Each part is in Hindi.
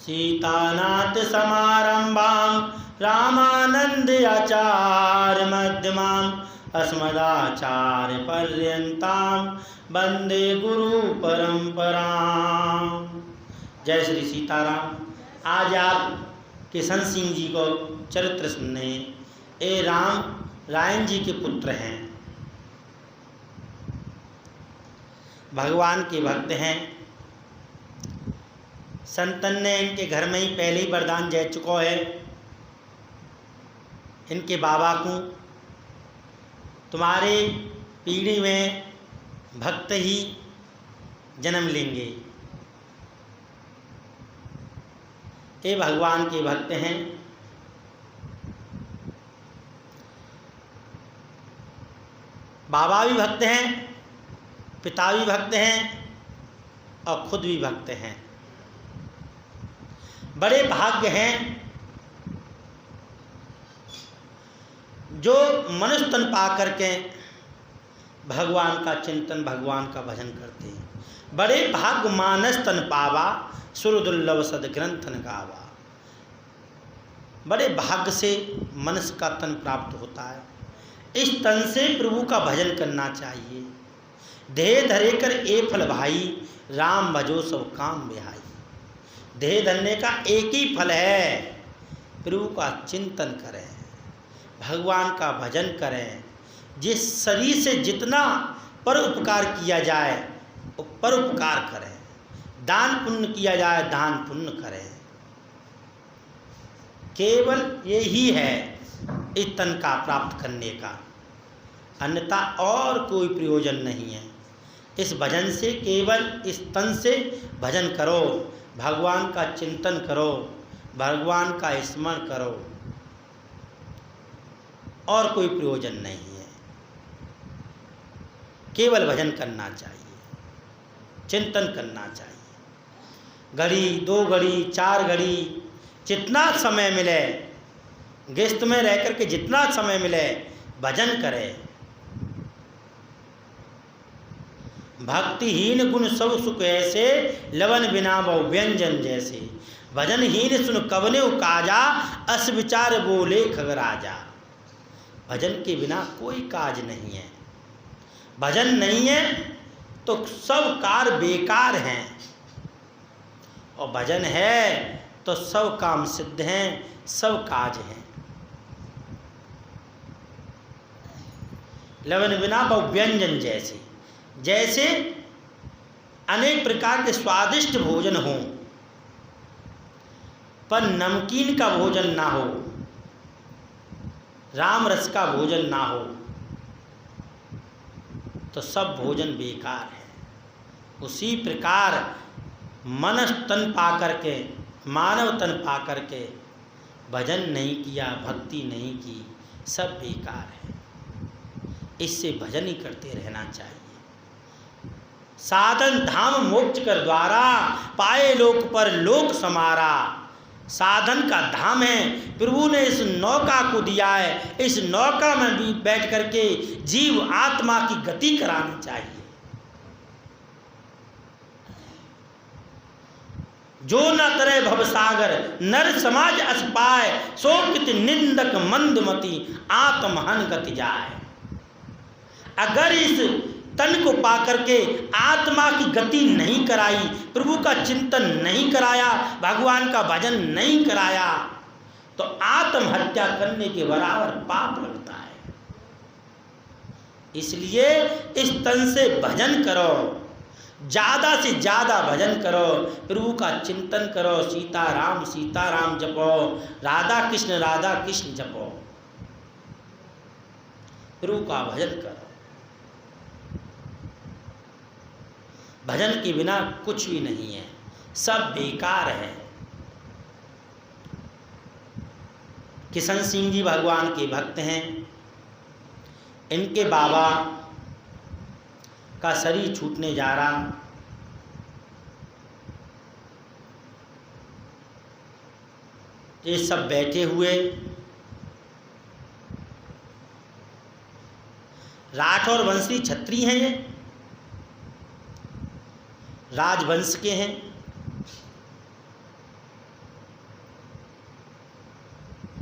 सीतानाथ समारंभां रामानंद आचार्य मध्यमाम् अस्मदाचार्य पर्यंतां वंदे गुरु परंपरां। जय श्री सीताराम। आज आप किशन सिंह जी को चरित्र सुनने। ये राम रायन जी के पुत्र हैं, भगवान के भक्त हैं। संतन ने इनके घर में ही पहले ही वरदान दे चुका है इनके बाबा को, तुम्हारे पीढ़ी में भक्त ही जन्म लेंगे। ये भगवान के भक्त हैं। बाबा भी भक्त हैं, पिता भी भक्त हैं और खुद भी भक्त हैं। बड़े भाग्य हैं जो मनुष्य तन पा करके भगवान का चिंतन, भगवान का भजन करते हैं। बड़े भाग्य मानस तन पावा, सुरदुर्लभ सदग्रंथन गावा। बड़े भाग्य से मनुष्य का तन प्राप्त होता है। इस तन से प्रभु का भजन करना चाहिए। देह धरे कर ए फल भाई, राम भजो सब काम बिहाई। देह धरने का एक ही फल है, प्रभु का चिंतन करें, भगवान का भजन करें। जिस शरीर से जितना परोपकार किया जाए वो परोपकार करें, दान पुण्य किया जाए दान पुण्य करें। केवल यही है इस तन का प्राप्त करने का, अन्यथा और कोई प्रयोजन नहीं है। इस भजन से, केवल इस तन से भजन करो, भगवान का चिंतन करो, भगवान का स्मरण करो, और कोई प्रयोजन नहीं है। केवल भजन करना चाहिए, चिंतन करना चाहिए। घड़ी, 2 घड़ी, 4 घड़ी, जितना समय मिले, गृहस्थ में रह करके जितना समय मिले भजन करें। भक्तिहीन गुण सब सुख ऐसे, लवन बिना बहु व्यंजन जैसे। भजनहीन सुन कवने काजा, अस विचार बोले खगराजा। भजन के बिना कोई काज नहीं है। भजन नहीं है तो सब कार्य बेकार हैं, और भजन है तो सब काम सिद्ध हैं, सब काज हैं। लवन बिना बहु व्यंजन जैसे, जैसे अनेक प्रकार के स्वादिष्ट भोजन हों पर नमकीन का भोजन ना हो, राम रस का भोजन ना हो, तो सब भोजन बेकार है। उसी प्रकार मनस तन पा करके, मानव तन पा करके भजन नहीं किया, भक्ति नहीं की, सब बेकार है। इससे भजन ही करते रहना चाहिए। साधन धाम मोक्ष कर द्वारा, पाए लोक पर लोक समारा। साधन का धाम है, प्रभु ने इस नौका को दिया है। इस नौका में भी बैठ करके जीव आत्मा की गति करानी चाहिए। जो न तरे भवसागर, नर समाज अस पाए, सो कित निंदक मंदमती, आत्महन गति जाए। अगर इस तन को पा करके आत्मा की गति नहीं कराई, प्रभु का चिंतन नहीं कराया, भगवान का भजन नहीं कराया, तो आत्महत्या करने के बराबर पाप लगता है। इसलिए इस तन से भजन करो, ज़्यादा से ज़्यादा भजन करो, प्रभु का चिंतन करो, सीता राम जपो, राधा कृष्ण जपो, प्रभु का भजन करो। भजन के बिना कुछ भी नहीं है, सब बेकार है। किशन सिंह जी भगवान के भक्त हैं। इनके बाबा का शरीर छूटने जा रहा, ये सब बैठे हुए। राठौर वंशी क्षत्रिय हैं, ये राजवंश के हैं।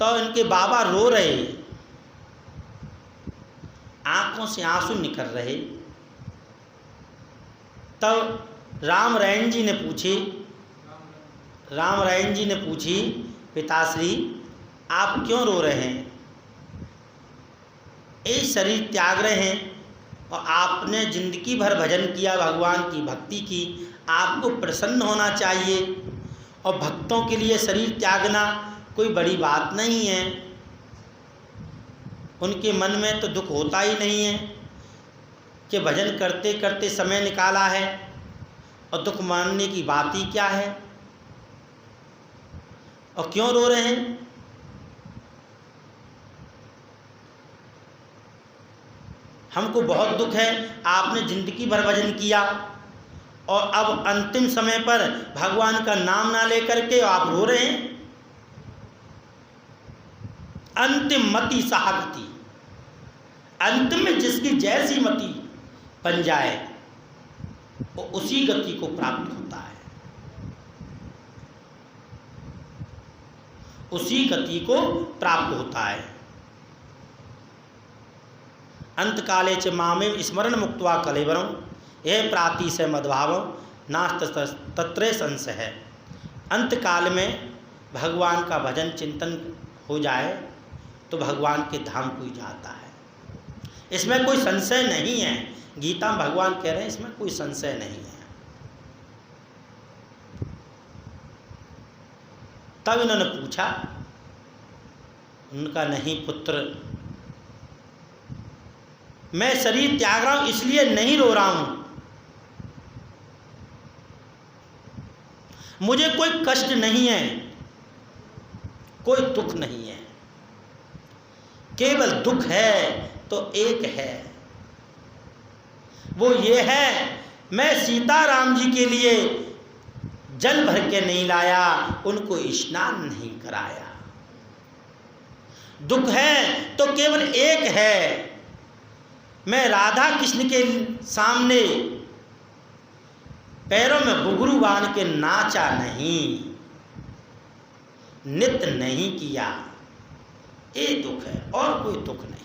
तो इनके बाबा रो रहे, आंखों से आंसू निकल रहे। तब राम रैन जी ने पूछी, पिताश्री आप क्यों रो रहे हैं? ये शरीर त्याग रहे हैं और आपने जिंदगी भर भजन किया, भगवान की भक्ति की, आपको प्रसन्न होना चाहिए। और भक्तों के लिए शरीर त्यागना कोई बड़ी बात नहीं है। उनके मन में तो दुख होता ही नहीं है कि भजन करते करते समय निकाला है, और दुख मानने की बात ही क्या है। और क्यों रो रहे हैं? हमको बहुत दुख है, आपने जिंदगी भर भजन किया और अब अंतिम समय पर भगवान का नाम ना लेकर के आप रो रहे हैं। अंतिम मति साहगति, अंत में जिसकी जैसी मति बन जाए वो उसी गति को प्राप्त होता है, उसी गति को प्राप्त होता है। अंत काले च मामेव स्मरण मुक्त्वा कलेवरम यह प्राति से मद्भाव नास्त तत्रे संशय है। अंत काल में भगवान का भजन चिंतन हो जाए तो भगवान के धाम को ही जाता है, इसमें कोई संशय नहीं है। गीता में भगवान कह रहे हैं इसमें कोई संशय नहीं है। तब इन्होंने पूछा, उनका नहीं पुत्र, मैं शरीर त्याग रहा हूं इसलिए नहीं रो रहा हूं, मुझे कोई कष्ट नहीं है, कोई दुख नहीं है। केवल दुख है तो एक है, वो ये है मैं सीताराम जी के लिए जल भर के नहीं लाया, उनको स्नान नहीं कराया। दुख है तो केवल एक है, मैं राधा कृष्ण के सामने पैरों में घुंघरू बांध के नाचा नहीं, नृत्य नहीं किया, ये दुख है और कोई दुख नहीं।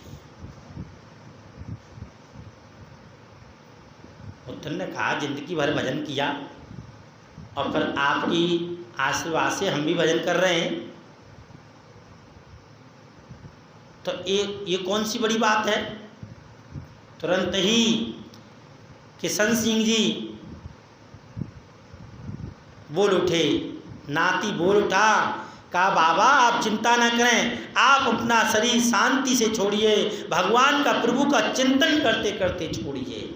उद्धव ने कहा जिंदगी भर भजन किया और फिर आपकी आशीर्वाद से हम भी भजन कर रहे हैं, तो ये कौन सी बड़ी बात है। तुरंत ही किशन सिंह जी बोल उठे, नाती बोल उठा, कहा बाबा आप चिंता न करें, आप अपना शरीर शांति से छोड़िए, भगवान का प्रभु का चिंतन करते करते छोड़िए,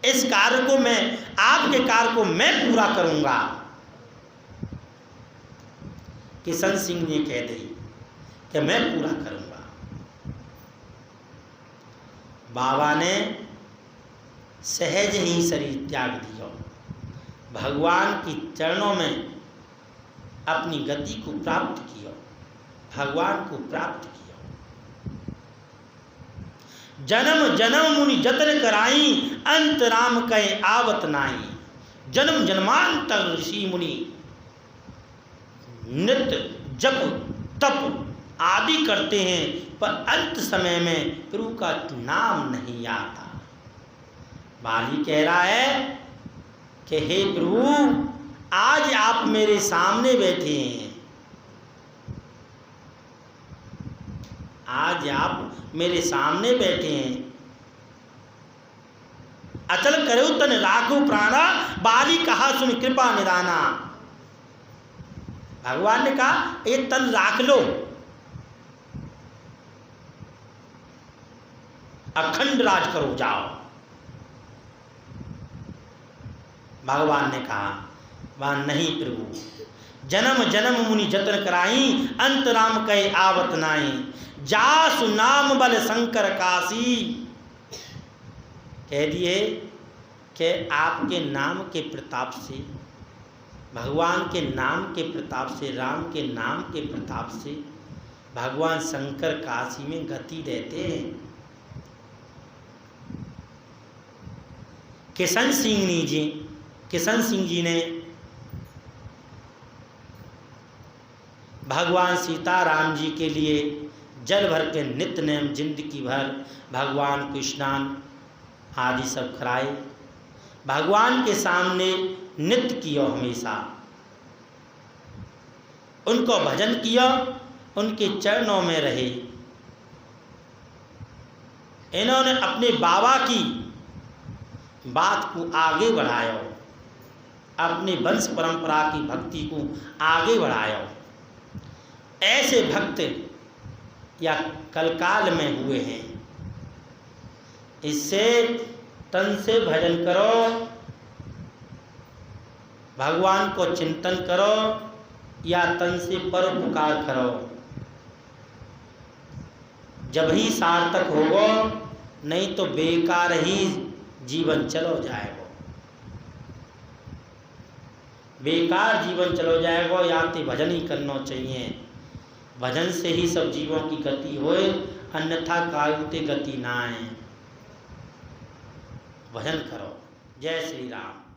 इस कार्य को मैं, आपके कार्य को मैं पूरा करूंगा। किशन सिंह ने कह दी कि मैं पूरा करूंगा। बाबा ने सहज ही शरीर त्याग दिया, भगवान की चरणों में अपनी गति को प्राप्त किया, भगवान को प्राप्त किया। जन्म जन्म मुनि जतन कराई, अंत राम कहे आवत नाई। जन्म जन्मांतर ऋषि मुनि नित्य जप तप आदि करते हैं, पर अंत समय में प्रभु का नाम नहीं आता। बाली कह रहा है कि हे प्रभु आज आप मेरे सामने बैठे हैं, आज आप मेरे सामने बैठे हैं, अचल करो तन राखो प्राणा, बाली कहा सुन कृपा निदाना। भगवान ने कहा ये तन राख लो, अखंड राज करो जाओ। भगवान ने कहा वह नहीं प्रभु, जन्म जन्म मुनि जतन कराई, अंत राम कहे आवत नाई। जासु नाम बल शंकर काशी, कह दिए कि आपके नाम के प्रताप से, भगवान के नाम के प्रताप से, राम के नाम के प्रताप से भगवान शंकर काशी में गति देते हैं। किशन सिंह जी ने भगवान सीताराम जी के लिए जल भर के नित्य नेम जिंदगी भर भगवान को स्नान आदि सब कराए, भगवान के सामने नित्य किया, हमेशा उनको भजन किया, उनके चरणों में रहे। इन्होंने अपने बाबा की बात को आगे बढ़ाया, अपनी वंश परंपरा की भक्ति को आगे बढ़ाया। ऐसे भक्त या कलकाल में हुए हैं। इससे तन से भजन करो, भगवान को चिंतन करो या तन से परोपकार करो, जब ही सार्थक होगा, नहीं तो बेकार ही जीवन चलो जाएगा, बेकार जीवन चलो जाएगा। या तो भजन ही करना चाहिए, भजन से ही सब जीवों की गति होए, अन्यथा कालते गति ना आए। भजन करो। जय श्री राम।